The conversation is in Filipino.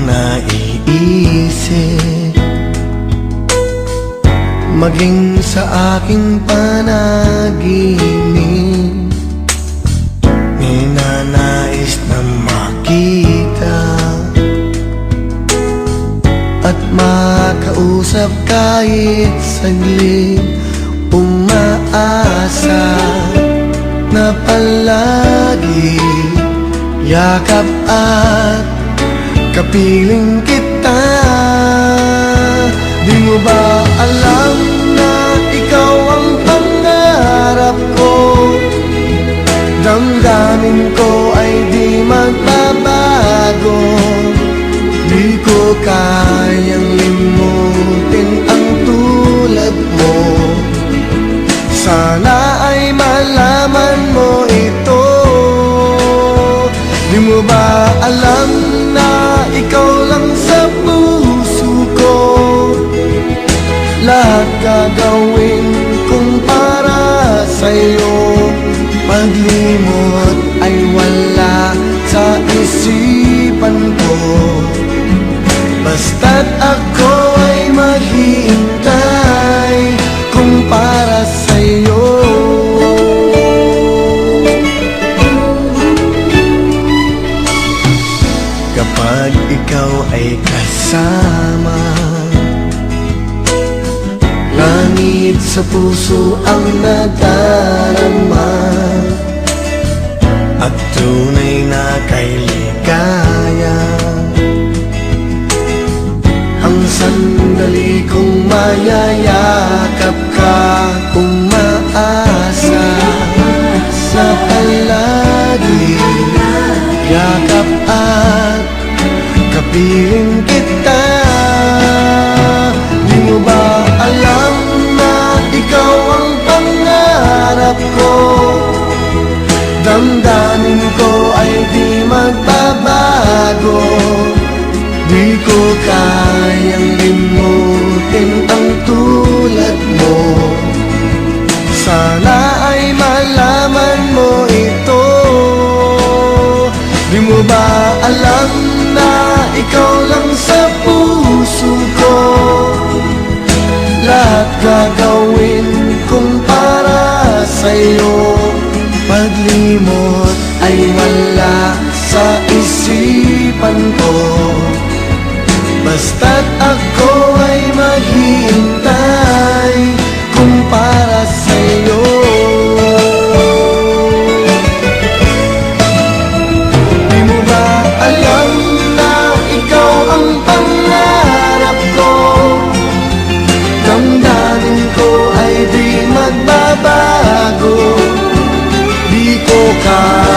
naiisip, maging sa aking panaginip. Ninanais na makita at makausap kahit saglit. Umaasa na palagi yakap at kapiling kita. Di mo ba alam na ikaw ang pangarap ko? Damdamin ko ay di magbabago. Di ko kayang limutin ang tulad mo. Sana ay malaman mo ito. Di mo ba alam na ikaw lang sa puso ko? Lahat gagawin kong para sa'yo. Paglimot ay wala sa isipan ko. Basta't ako ay maghihintay kung para sa'yo. Kapag ikaw ay kasama, langit sa puso ang nadarama, at tunay na kay ligaya. Ang sandali kong mayayakap ka, umaasa na palagi yakap at kapiling kita. Di mo ba alam na ikaw ang pangarap ko? Damdamin ko ay di magbabago. Di ko kayang limutin ang tulad mo. Sana ay malaman mo ito. Di mo ba alam na ikaw lang sa puso ko? Lahat gagawin kong para sa'yo. Paglimot ay wala sa isipan ko. Basta't ako ay maghihintay kung para sa'yo. Di mo ba alam na ikaw ang pangarap ko? Damdamin ko ay di magbabago. Di ko kaya